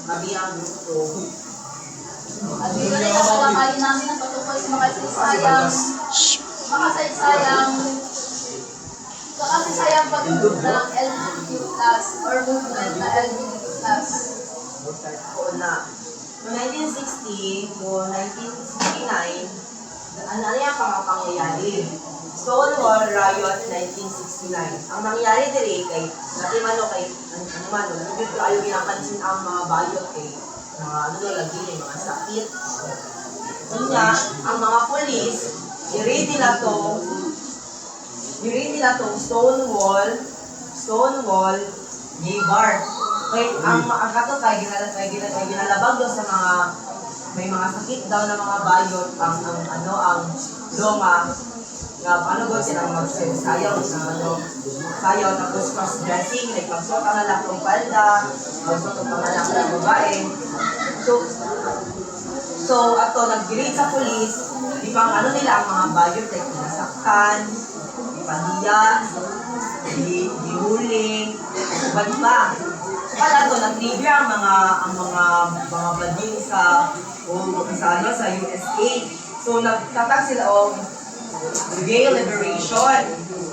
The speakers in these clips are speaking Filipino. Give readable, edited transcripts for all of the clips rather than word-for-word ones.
mabiyang grupo. At dito rin ang kalakayin namin ang patungkol sa makasaysayang pagtulog ng LGBTQ+ or movement na LGBTQ+. Una, noong 1960 to 1969, ano yung mga pangyayari? Stonewall Riot 1969. Ang nangyari diri kay nandito ayaw ginapansin ang mga bayot kay mga lagi yung mga sakit. Kanya, ang mga polis, i-read nila to Stonewall gay bar. Kaya ang kato kay ginalabag daw sa mga may mga sakit daw na mga bayot ang longa nga ba silang magsayaw sayaw tapos cross-dressing, like pagsuot ang lalakong palda, pagsuot ang lalakong babae. So ato nag-grade sa police, di pang nila ang mga bayot like nasaktan, ipandiya, dihuling, ubad pa. Kaya to nag-trigger ang mga bading sa USA. So nagtatag sila gay liberation.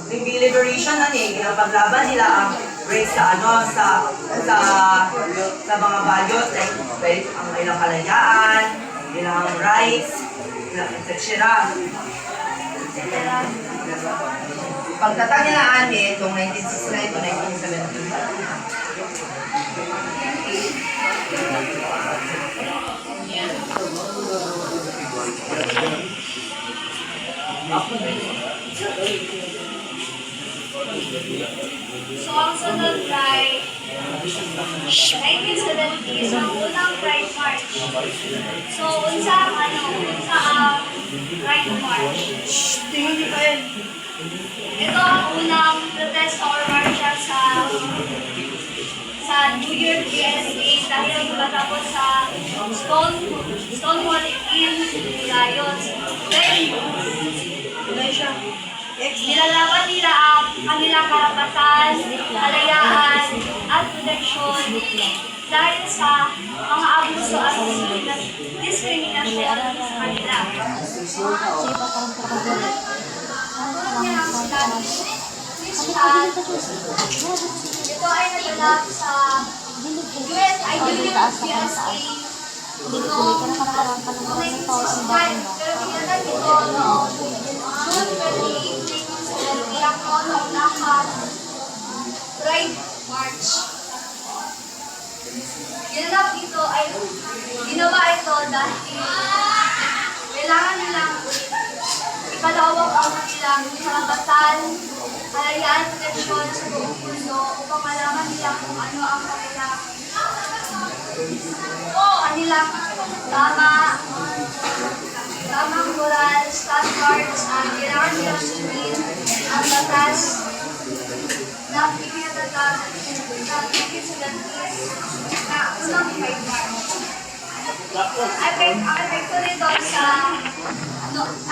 Yung gay liberation ginapaglaban nila ang rights sa mga bayot like ang ilang kalayaan, ilang rights, etc. Pagtatag nila itong 1969 to 1970. So, ang sunod ay 1970 ang unang Pride March. So, unsa ang Pride March? Ito ang unang protesta or marcha sa New York, USA dahil matapos sa Stonewall Inn riots. Nilalaban nila ang kanilang karapatan, kalayaan, at proteksyon dahil sa mga abuso at diskriminasyon sa kanila. Ito ay naganap sa USA pero ginanap ito noong June 28 ilang monong lahat Pride March. Ginawa ito dahil kailangan nilang ipalawak ang kanilang karapatan, kalayaan, proteksyon sa buong mundo upang malaman nila kung ano ang kanilang tamang moral standards at kailangan nilang sundin ang batas na ipinatatag ng 1970 na unang Pride March.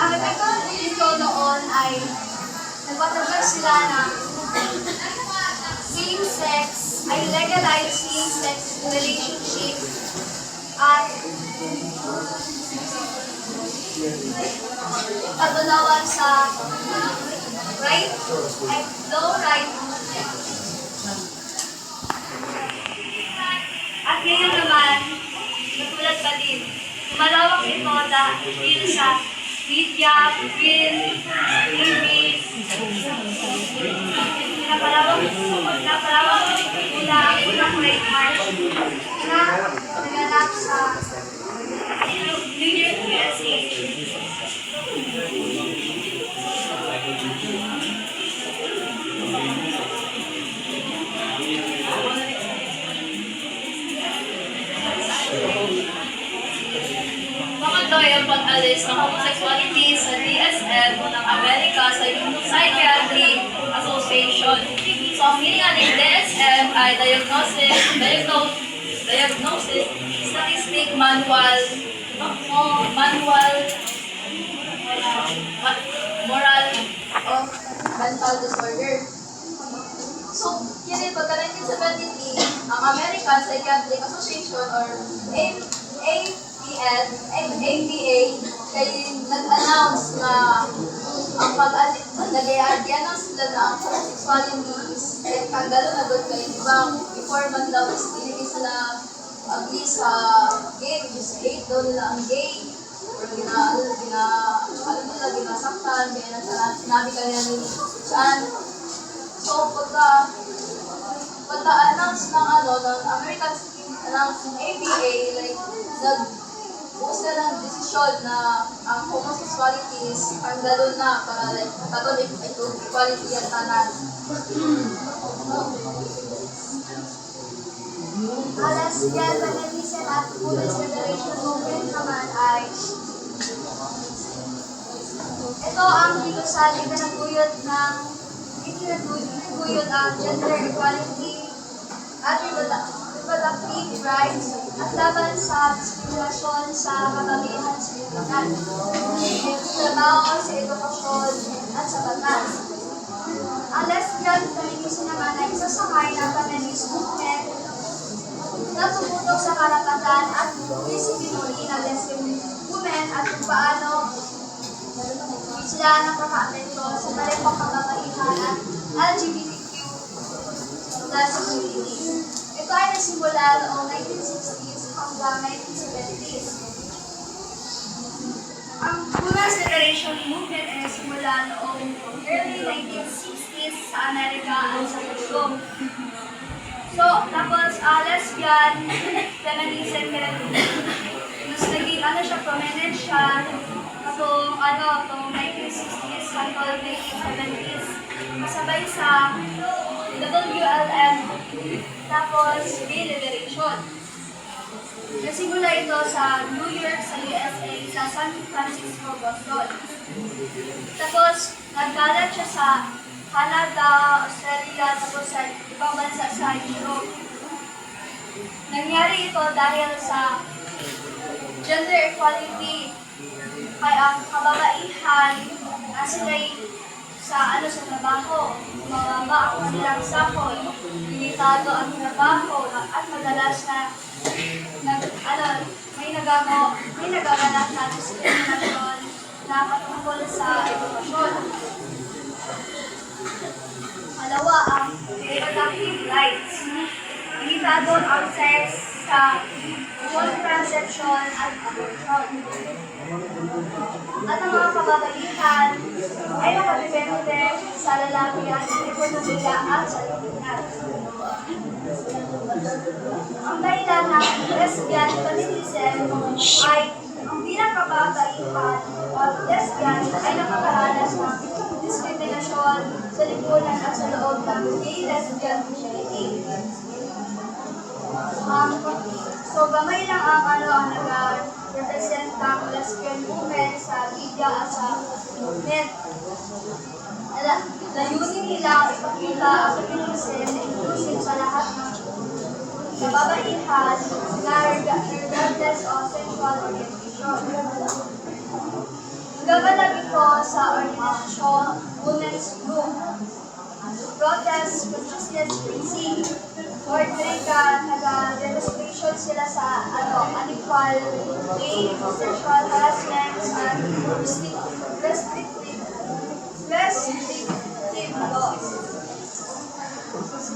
Ang epekto nito noon ay nagpatagad sila na legalized same-sex relationship at patunawan sa low right movement. At ngayon naman, natulad pa din, tumalawak ito dahil sa media, film, TV, napalawak mula ang unang Pride March na naganap sa New York, USA. Pangatlo ay ang pag-alis ng homosexuality sa DSM ng Amerika sa Psychiatry Association. So, ang meaning ng DSM ay Diagnosis, Statistic Manual, Moral Of mental disorder. So, kini pagka 1973, ang ang American Psychiatric Association or APA ay nag-announce na ang nag-i-announce sila na ang homosexuality is tanggal na doon kay ibang before man daw is pinigil sila agree sa gay, which is hate daw nila ang gay or ginasaktan, kaya sinabi kanina ni Chan. So, pagka-announce ng American announce ng ABA, like, bukas na ng desisyon na ang homosexuality is tanggalon na para like, katulad ito, equality at tanan. Alas yan, Panalisan at Women's Liberation Movement naman ay ito ang hilusalig na naguyot ng itinaguyot ang gender equality at reproductive rights at laban sa diskriminasyon sa kababayan sa lipunan, trabaho sa edukasyon at sa batas. Ang lesbian feminism naman ay isa sa ng feminist movement na tumutok sa karapatan at disiplinohin ng lesbian women at kung paano sila ng pagkaapekto sa maripang kababaihan at LGBTQ plus community. Ito ay nasimula noong 1960s hanggang 1970s. Ang Women's Liberation Movement ay nasimula noong early 1960s sa Amerika at sa Europe. So, tapos lesbian, feminism, mas naging siya, prominent siya, itong 1960s hanggang 1970s, kasabay sa WLM, tapos gay liberation. Nasimula ito sa New York, sa USA, sa San Francisco, Boston. Tapos, nagkalat siya sa Canada, Australia, tapos sa ibang bansa sa Europe. Nangyari ito dahil sa gender equality, kay ang kababaihan sila'y sa trabaho, mababa ang kanilang sahod, limitado ang trabaho, at madalas na may nagaganap na diskriminasyon na patungkol sa edukasyon. Malawa ang reproductive rights. Limitado ang sex sa contraception at abortion. At ang mga kababaihan ay nakadepende sa lalaki at ekonomiya at sa lipunan. Ang dahilan ng lesbian feminism ay ang bilang kababaihan o lesbian ay nakakaranas ng diskriminasyon sa lipunan at sa loob ng gay-lesbian community. So, gamay lang ang nag-represent ng lesbian women sa media at sa net. Layunin nila ipakita ang feminism na inclusive sa lahat ng kababaihan na regardless of sexual orientation. Gaganap ito sa organisasyon Women's Group, Protest Consciousness Raising, or nag-demonstration sila sa unequal pay, sexual harassment, and restrictive laws.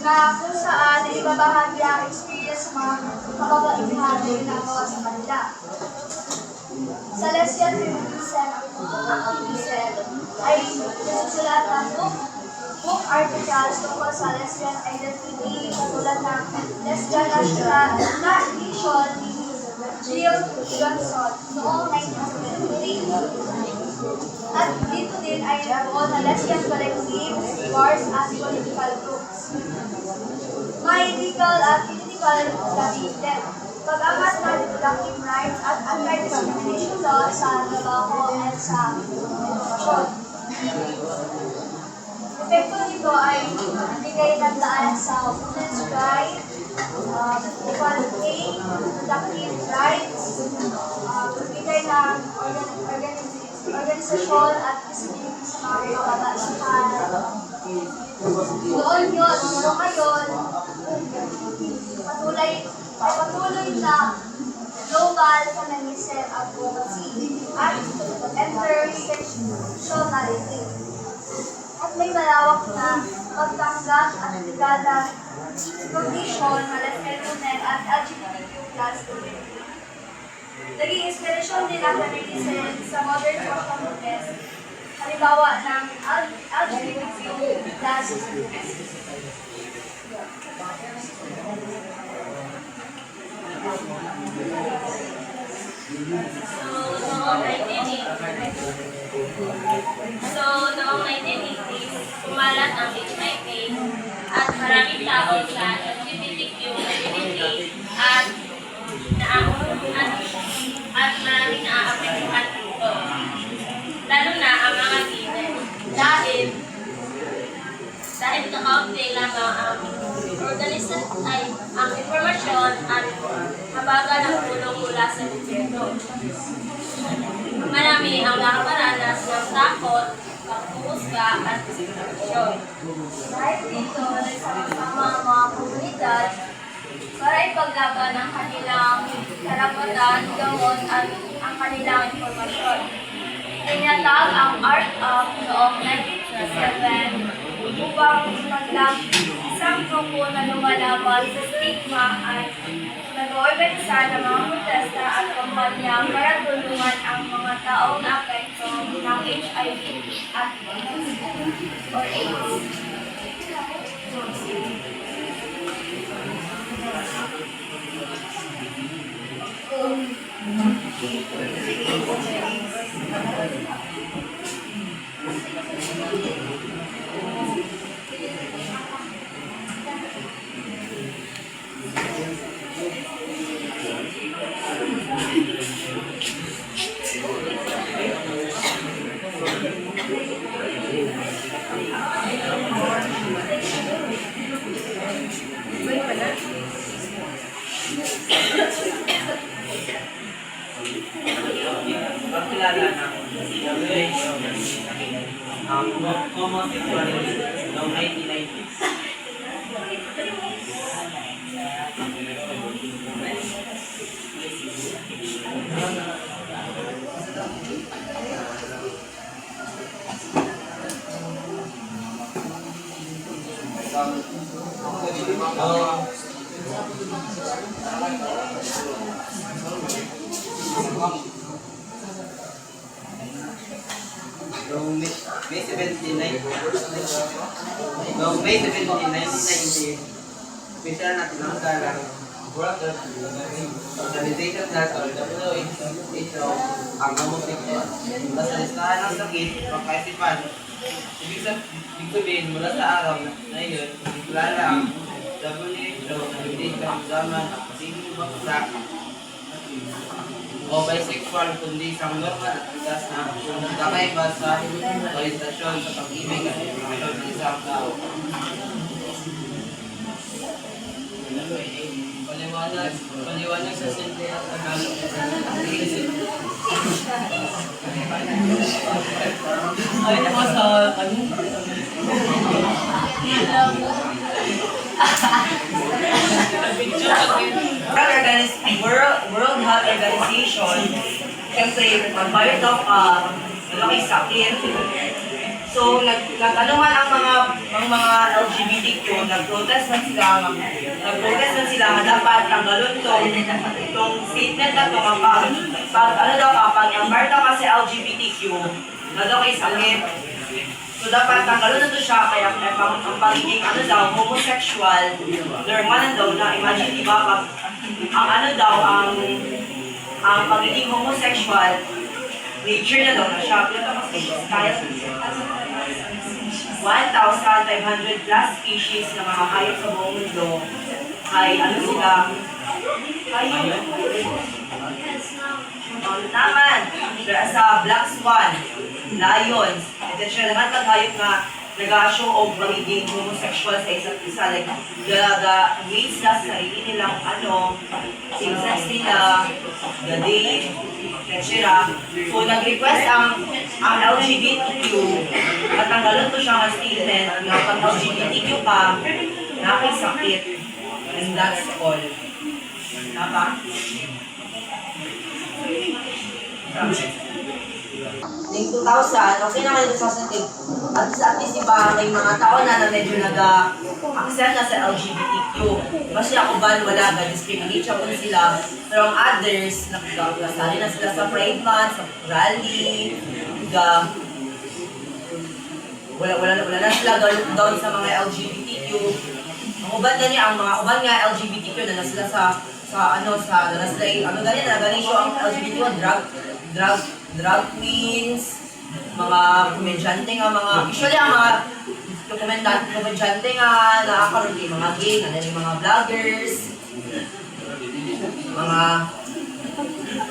Na kung saan ibabahagi ang experience ng mga kababaihan na ginagawa sa kanila. Sa lesbian feminism activism ay nasusulat ng book articles tungkol sa lesbian identity tulad ng Lesbian Nation ni Jill Johnson noong 1973. At dito din ay naroon na lesbian collectives, bars at political groups. May legal at political gamitin, pag-angat ng reproductive rights at anti-discrimination law sa trabaho at sa edukasyon. Epekto nito ay bigay ng daan sa women's rights, equal pay, reproductive rights, bigay ng organisasyon at disiplina sa mga kababaihan. Doon yun, pero ngayon, sa global feminism advocacy at intersectionality. At may malawak na pagtanggap at legal na kondisyon na lesbian at LGBTQ plus community. Naging inspirasyon din ang feminism sa modern social movements, halimbawa ng LGBTQ plus noong 1980s, kumalat ang HIV at maraming tao sa LGBTQ community at maraming naaapektuhan dito. Lalo na ang mga gay dahil kakaunti lamang ang organisasyon ay ang impormasyon at habaga ng tulong mula sa gobyerno. Marami ang nakaparanas ng takot, pagpuhusga at diskriminasyon. Dahil dito, nagsama ang mga komunidad para ipaglaban ang kanilang karapatan, gamot at ang kanilang impormasyon. Tinatag ang Art of noong 1937 upang maglang isang grupo na lumalaban sa stigma at nag-oorganisa ng mga protesta at kampanya para tulungan ang mga taong naapekto ng HIV at or AIDS. Pagkilala ng ang homosexuality noong 1990s. Noong May 17, 1990, special natin ang galang World Organization natin, WHO, ang homosexual. Basta listahan ng sakit, pagkaisipan. Ibig sabihin, mula sa araw na iyon, kilala ang WHO, nag-ibig ka ng zaman, sinong baksa, o bisexual kundi isang normal at tigas na kakaiba sa orientasyon sa pag-ibig at emosyon ng isang tao. Paliwanag sa simple at Tagalog. Ay, naman sa World Health Organization, siyempre, magbayo daw malaking sakit. So, nag-anuman ang mga LGBTQ, nag-protest na sila, dapat tanggalon itong statement na ito, pag-embark daw kasi LGBTQ, na daw kay sakit. So, dapat tanggalon na ito siya, kaya ang pagiging homosexual, normal na daw na, imagine diba, ang pagiging homosexual, nature na daw na siya. Kaya 1,500 plus species na mga hayop sa buong mundo ay sila? Naman, sa black swan, lions, etc. naman kagayop na nag-show of pagiging homosexual sa isa't isa. Like, the-wait sila sa sarili nilang same-sex nila, the date, etc. So, nag-request ang LGBTQ at tanggalon to siya ng statement na pag LGBTQ ka, nakisakit. And that's all. Tama? Yung 2000, okay naman yung 2008. At least diba, may mga tao na medyo nag-accept na sa LGBTQ. Kasi ako ba, wala ba, discrimination ko sila. Pero ang others, nakasali na sila sa Pride Month, sa rally, wala na sila down sa mga LGBTQ. Ang uban gani, ang mga uban nga LGBTQ na sila sa ang LGBTQ, drag queens, mga komedyante nga, usually ang mga komedyante nga nakakaroon kay mga gay, mga vloggers, mga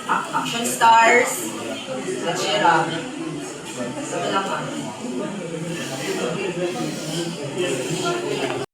action stars, etc. Sabi lang nga.